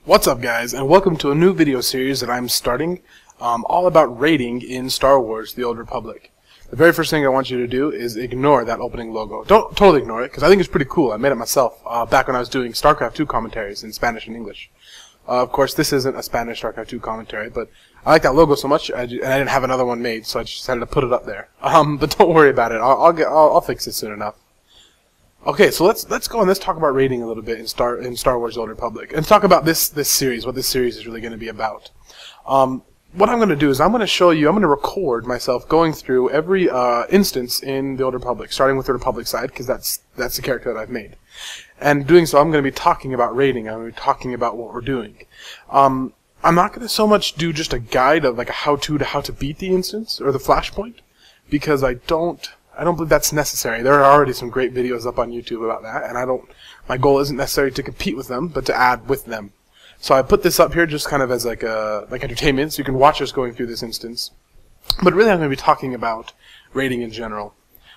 What's up, guys, and welcome to a new video series that I'm starting all about raiding in Star Wars The Old Republic. The very first thing I want you to do is ignore that opening logo. Don't totally ignore it, because I think it's pretty cool. I made it myself back when I was doing StarCraft 2 commentaries in Spanish and English. Of course, this isn't a Spanish StarCraft 2 commentary, but I like that logo so much, and I didn't have another one made, so I just decided to put it up there. But don't worry about it. I'll fix it soon enough. Okay, so let's go and let's talk about raiding a little bit in Star Wars: The Old Republic, and talk about this series, what this series is really going to be about. What I'm going to do is I'm going to record myself going through every instance in the Old Republic, starting with the Republic side, because that's the character that I've made. And doing so, I'm going to be talking about raiding. I'm going to be talking about what we're doing. I'm not going to so much do just a guide of like a how-to to beat the instance or the flashpoint, because I don't believe that's necessary. There are already some great videos up on YouTube about that, and my goal isn't necessarily to compete with them, but to add with them. So I put this up here just kind of as like entertainment, so you can watch us going through this instance. But really I'm going to be talking about raiding in general.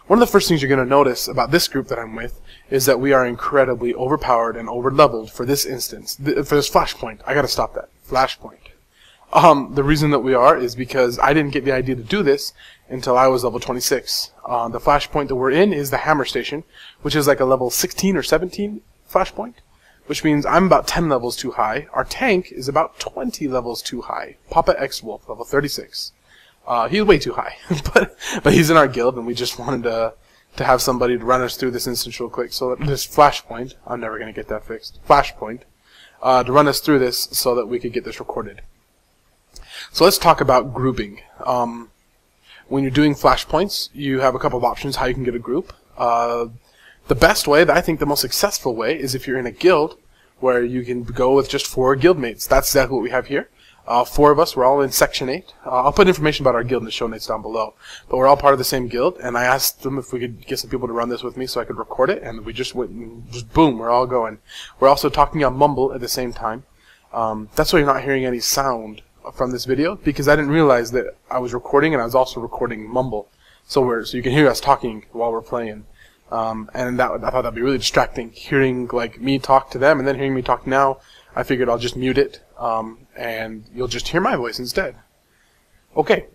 One of the first things you're going to notice about this group that I'm with is that we are incredibly overpowered and over-leveled for this instance, for this flashpoint. I got to stop that. Flashpoint. The reason that we are is because I didn't get the idea to do this until I was level 26. The flashpoint that we're in is the Hammer Station, which is like a level 16 or 17 flashpoint, which means I'm about 10 levels too high. Our tank is about 20 levels too high. Papa X Wolf, level 36. He's way too high, but he's in our guild, and we just wanted to have somebody to run us through this instance real quick. So that this flashpoint, I'm never going to get that fixed. Flashpoint, to run us through this so that we could get this recorded. So let's talk about grouping. When you're doing flashpoints, you have a couple of options how you can get a group. The best way, I think the most successful way, is if you're in a guild where you can go with just 4 guildmates. That's exactly what we have here. 4 of us, we're all in Section 8. I'll put information about our guild in the show notes down below. But we're all part of the same guild, and I asked them if we could get some people to run this with me so I could record it, and we just went and just boom, we're all going. We're also talking on Mumble at the same time. That's why you're not hearing any sound from this video, because I didn't realize that I was recording and I was also recording Mumble, so you can hear us talking while we're playing, and I thought that'd be really distracting, hearing like me talk to them and then hearing me talk now. I figured I'll just mute it, and you'll just hear my voice instead. Okay,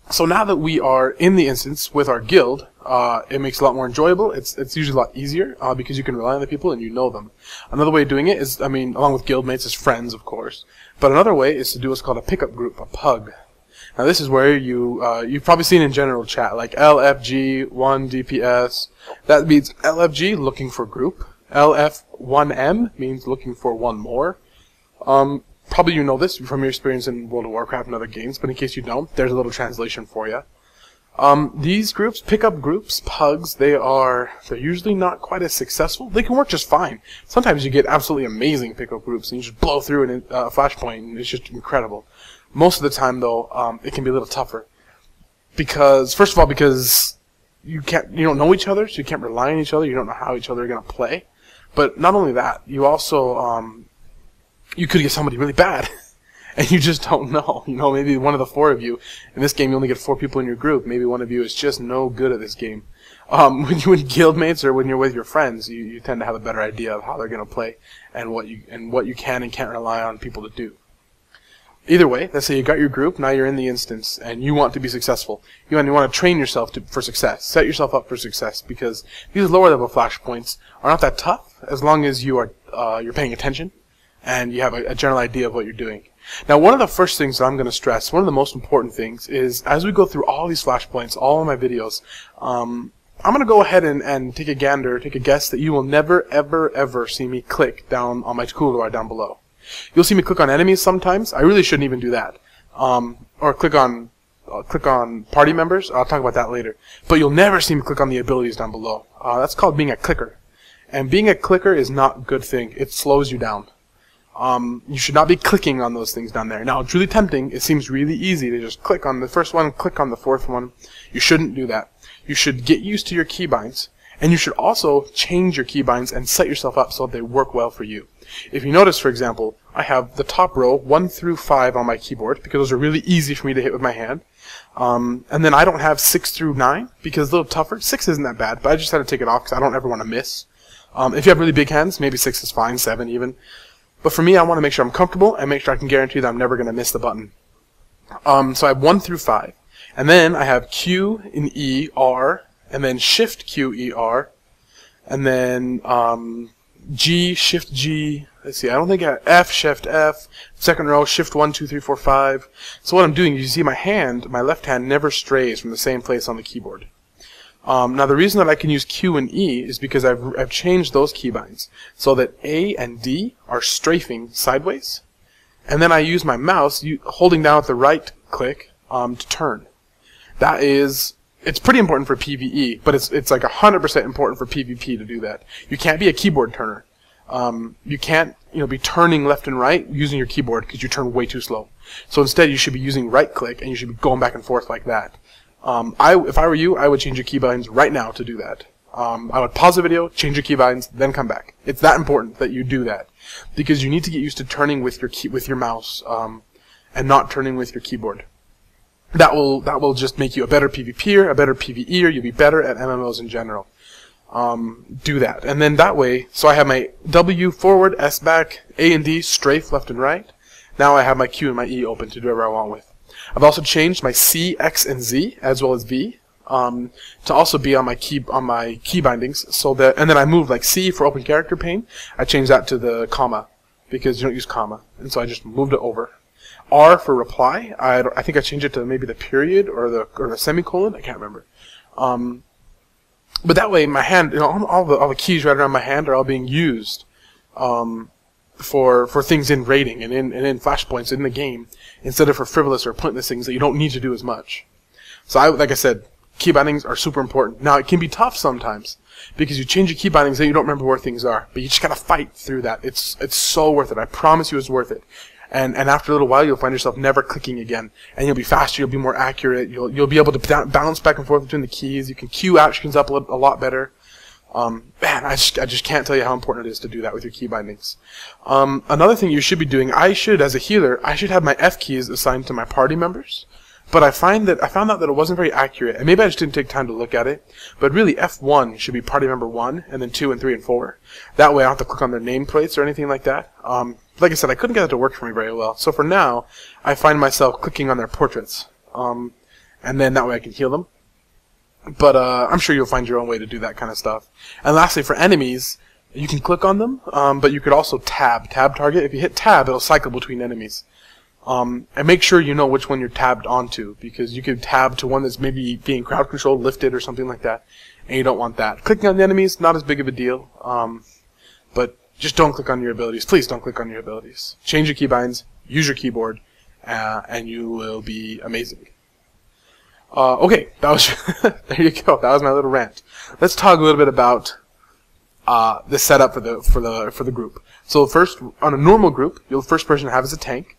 so now that we are in the instance with our guild, it makes it a lot more enjoyable. It's usually a lot easier because you can rely on the people and you know them. Another way of doing it is, along with guildmates, is friends, of course. But another way is to do what's called a pickup group, a pug. Now this is where you've probably seen in general chat, like LFG 1 DPS. That means LFG, looking for group. LF1M means looking for one more. Probably you know this from your experience in World of Warcraft and other games, but in case you don't, there's a little translation for you. These groups, pickup groups, pugs, they're usually not quite as successful. They can work just fine. Sometimes you get absolutely amazing pickup groups and you just blow through a flashpoint and it's just incredible. Most of the time though, it can be a little tougher. Because, first of all, because you don't know each other, so you can't rely on each other, you don't know how each other are going to play. But not only that, you also, you could get somebody really bad. And you just don't know. Maybe one of the 4 of you, in this game you only get 4 people in your group. Maybe one of you is just no good at this game. When you're in guildmates or when you're with your friends, you tend to have a better idea of how they're going to play and what you can and can't rely on people to do. Either way, let's say you got your group, now you're in the instance, and you want to be successful. You want to train yourself for success. Set yourself up for success, because these lower level flashpoints are not that tough as long as you're paying attention and you have a general idea of what you're doing. Now, one of the first things that I'm going to stress, one of the most important things, is as we go through all these flashpoints, all of my videos, I'm going to go ahead and take a guess that you will never, ever, ever see me click down on my toolbar down below. You'll see me click on enemies sometimes. I really shouldn't even do that. Or click on party members. I'll talk about that later. But you'll never see me click on the abilities down below. That's called being a clicker. And being a clicker is not a good thing. It slows you down. You should not be clicking on those things down there. Now, it's really tempting. It seems really easy to just click on the first one, click on the 4th one. You shouldn't do that. You should get used to your keybinds, and you should also change your keybinds and set yourself up so that they work well for you. If you notice, for example, I have the top row 1 through 5 on my keyboard because those are really easy for me to hit with my hand. And then I don't have 6 through 9 because it's a little tougher. 6 isn't that bad, but I just had to take it off because I don't ever want to miss. If you have really big hands, maybe 6 is fine, 7 even. But for me, I want to make sure I'm comfortable and make sure I can guarantee that I'm never going to miss the button. So I have 1 through 5. And then I have Q and E, R, and then Shift Q, E, R, and then G, Shift G. Let's see, I don't think I have F, Shift F, second row, Shift 1, 2, 3, 4, 5. So what I'm doing, you see my hand, my left hand never strays from the same place on the keyboard. Now the reason that I can use Q and E is because I've changed those keybinds so that A and D are strafing sideways, and then I use my mouse holding down with the right click to turn. It's pretty important for PvE, but it's like 100% important for PvP to do that. You can't be a keyboard turner. You can't be turning left and right using your keyboard because you turn way too slow. So instead, you should be using right click and you should be going back and forth like that. If I were you, I would change your keybinds right now to do that. I would pause the video, change your keybinds, then come back. It's that important that you do that because you need to get used to turning with your mouse and not turning with your keyboard. That will just make you a better PvPer, a better PvEer. You'll be better at MMOs in general. Do that, and then that way. So I have my W forward, S back, A and D strafe left and right. Now I have my Q and my E open to do whatever I want with. I've also changed my C, X, and Z as well as V to also be on my key bindings. So that, and then I moved like C for open character pane. I changed that to the comma because you don't use comma, and so I just moved it over. R for reply. I think I changed it to maybe the period or the semicolon. I can't remember. But that way, my hand, all the keys right around my hand are all being used for things in raiding and in flashpoints in the game, instead of for frivolous or pointless things that you don't need to do as much. So like I said, key bindings are super important. Now it can be tough sometimes because you change your key bindings and you don't remember where things are, but you just gotta fight through that. It's so worth it. I promise you, it's worth it. And after a little while, you'll find yourself never clicking again, and you'll be faster. You'll be more accurate. You'll be able to bounce back and forth between the keys. You can queue actions up a lot better. Man, I just can't tell you how important it is to do that with your key bindings. Another thing you should be doing, as a healer, I should have my F keys assigned to my party members. But I found out that it wasn't very accurate, and maybe I just didn't take time to look at it. But really, F1 should be party member 1, and then 2 and 3 and 4. That way I don't have to click on their nameplates or anything like that. Like I said, I couldn't get that to work for me very well. So for now, I find myself clicking on their portraits. And then that way I can heal them. But I'm sure you'll find your own way to do that kind of stuff. And lastly, for enemies, you can click on them, but you could also tab target. If you hit tab, it'll cycle between enemies. And make sure you know which one you're tabbed onto, because you could tab to one that's maybe being crowd controlled, lifted, or something like that, and you don't want that. Clicking on the enemies, not as big of a deal, but just don't click on your abilities. Please don't click on your abilities. Change your keybinds, use your keyboard, and you will be amazing. Okay, that was there you go. That was my little rant. Let's talk a little bit about the setup for the group. So first, on a normal group, the first person to have is a tank.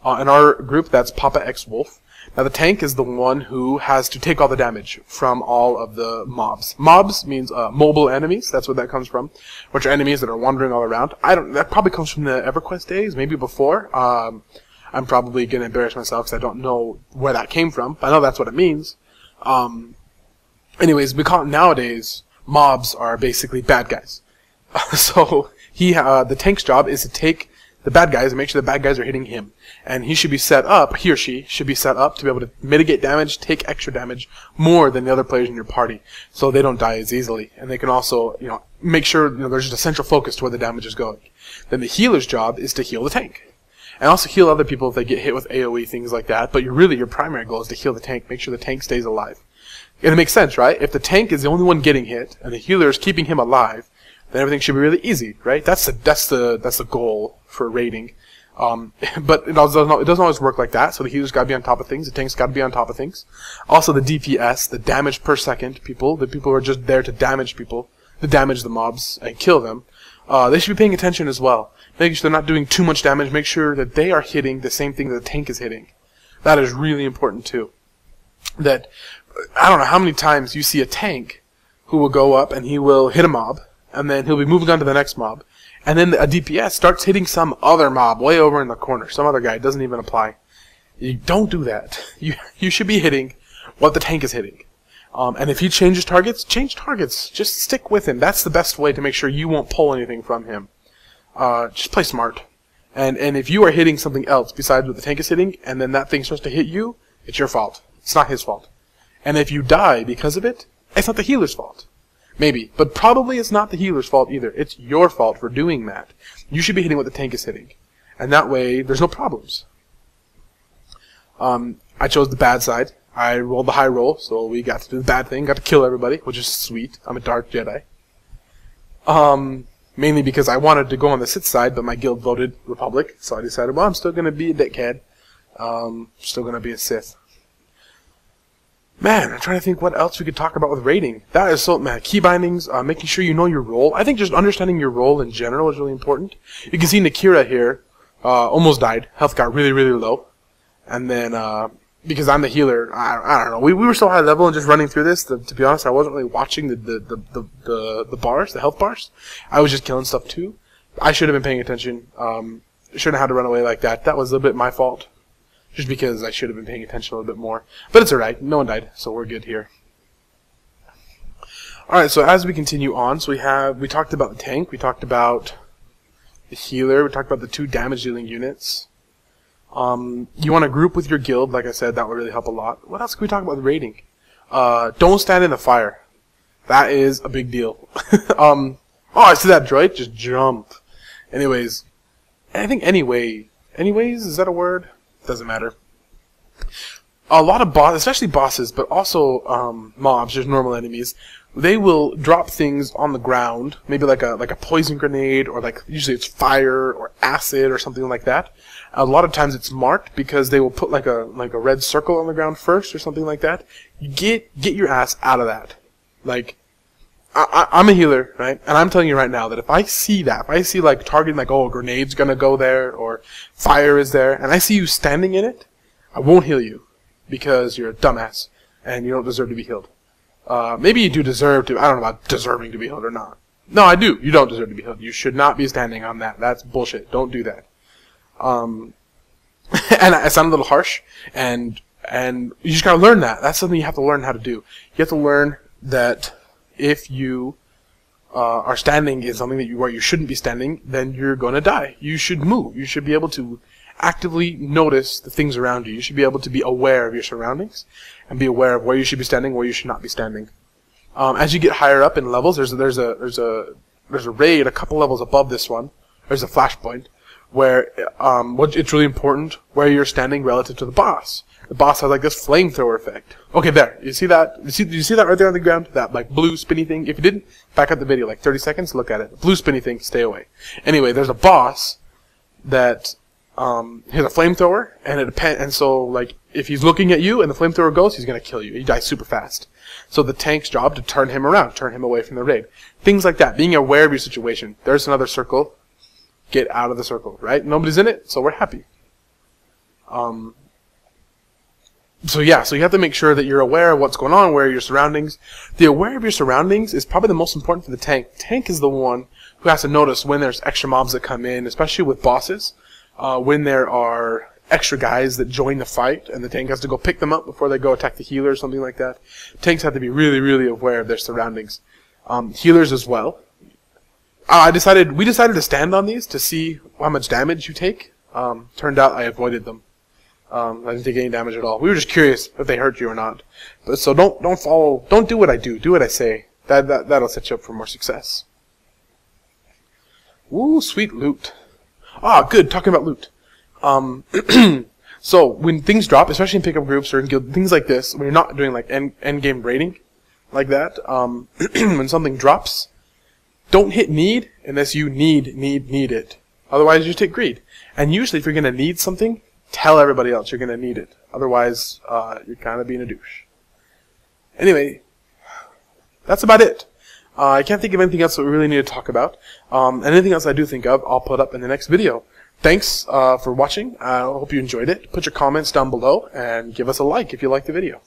In our group, that's Papa X Wolf. Now the tank is the one who has to take all the damage from all of the mobs. Mobs means mobile enemies. That's what that comes from, which are enemies that are wandering all around. That probably comes from the EverQuest days, maybe before. I'm probably gonna embarrass myself because I don't know where that came from. I know that's what it means. Anyways, nowadays mobs are basically bad guys. So the tank's job is to take the bad guys and make sure the bad guys are hitting him. And he or she should be set up to be able to mitigate damage, take extra damage more than the other players in your party, so they don't die as easily. And they can also, make sure there's just a central focus to where the damage is going. Then the healer's job is to heal the tank. And also heal other people if they get hit with AoE, things like that. But your primary goal is to heal the tank, make sure the tank stays alive. And it makes sense, right? If the tank is the only one getting hit, and the healer is keeping him alive, then everything should be really easy, right? That's the goal for raiding. But it doesn't always work like that. So the healer's got to be on top of things. The tank's got to be on top of things. Also the DPS, the damage per second people, the people who are just there to damage people, to damage the mobs and kill them. They should be paying attention as well. Making sure they're not doing too much damage. Make sure that they are hitting the same thing that the tank is hitting. That is really important too. That I don't know how many times you see a tank who will go up and he will hit a mob, and then he'll be moving on to the next mob. And then a DPS starts hitting some other mob way over in the corner. Some other guy. It doesn't even apply. You don't do that. You should be hitting what the tank is hitting. And if he changes targets, change targets. Just stick with him. That's the best way to make sure you won't pull anything from him. Just play smart. And if you are hitting something else besides what the tank is hitting, and then that thing starts to hit you, it's your fault. It's not his fault. And if you die because of it, it's not the healer's fault. Maybe, but probably it's not the healer's fault either. It's your fault for doing that. You should be hitting what the tank is hitting. And that way, there's no problems. I chose the bad side. I rolled the high roll, so we got to do the bad thing. Got to kill everybody, which is sweet. I'm a dark Jedi. Mainly because I wanted to go on the Sith side, but my guild voted Republic, so I decided, well, I'm still going to be a dickhead. Still going to be a Sith. Man, I'm trying to think what else we could talk about with raiding. That is so, man, key bindings, making sure you know your role. I think just understanding your role in general is really important. You can see Nakira here, almost died. Health got really, really low. And then, because I'm the healer, I don't know. We were so high level and just running through this, to be honest, I wasn't really watching the bars, the health bars. I was just killing stuff too. I should have been paying attention. Shouldn't have had to run away like that. That was a little bit my fault. Just because I should have been paying attention a little bit more. But it's alright. No one died, so we're good here. Alright, so as we continue on, so we talked about the tank, we talked about the healer, we talked about the 2 damage dealing units. You want to group with your guild, like I said, that would really help a lot. What else can we talk about with raiding? Don't stand in the fire. That is a big deal. Oh, I see that droid, just jump. Anyways, I think anyways, is that a word? Doesn't matter. A lot of bosses, especially bosses, but also mobs, just normal enemies, they will drop things on the ground, maybe like a poison grenade, or like usually it's fire or acid or something like that. A lot of times it's marked because they will put like a red circle on the ground first or something like that. Get your ass out of that. Like, I'm a healer, right? And I'm telling you right now that if I see that, if I see like targeting like, oh, a grenade's gonna go there, or fire is there, and I see you standing in it, I won't heal you because you're a dumbass and you don't deserve to be healed. Maybe you do deserve to. I don't know about deserving to be healed or not. No, I do. You don't deserve to be healed. You should not be standing on that. That's bullshit. Don't do that. And I sound a little harsh, and you just gotta learn that. That's something you have to learn how to do. You have to learn that if you are standing in something where you shouldn't be standing, then you're gonna die. You should move. You should be able to actively notice the things around you. You should be able to be aware of your surroundings and be aware of where you should be standing, where you should not be standing. As you get higher up in levels, there's a raid a couple levels above this one. There's a flashpoint where it's really important where you're standing relative to the boss. The boss has like this flamethrower effect. Okay, there. You see that? Did you see that right there on the ground? That like blue spinny thing? If you didn't, back up the video like 30 seconds, look at it. The blue spinny thing, stay away. Anyway, there's a boss that has a flamethrower, and so like if he's looking at you and the flamethrower goes, he's gonna kill you. He dies super fast. So the tank's job to turn him around, turn him away from the raid. Things like that. Being aware of your situation. There's another circle. Get out of the circle, right? Nobody's in it, so we're happy. So yeah, so you have to make sure that you're aware of what's going on, aware of your surroundings. The aware of your surroundings is probably the most important for the tank. The tank is the one who has to notice when there's extra mobs that come in, especially with bosses. When there are extra guys that join the fight, and the tank has to go pick them up before they go attack the healer or something like that. Tanks have to be really, really aware of their surroundings. Healers as well. We decided to stand on these to see how much damage you take. Turned out I avoided them. I didn't take any damage at all. We were just curious if they hurt you or not. But so don't do what I do. Do what I say. That'll set you up for more success. Ooh, sweet loot. Ah, good. Talking about loot. So when things drop, especially in pickup groups or in guild, things like this, when you're not doing like end game raiding like that, when something drops, don't hit need unless you need it. Otherwise, you take greed. And usually, if you're gonna need something, tell everybody else you're gonna need it. Otherwise, you're kind of being a douche. Anyway, that's about it. I can't think of anything else that we really need to talk about. And anything else I do think of, I'll put up in the next video. Thanks for watching. I hope you enjoyed it. Put your comments down below and give us a like if you liked the video.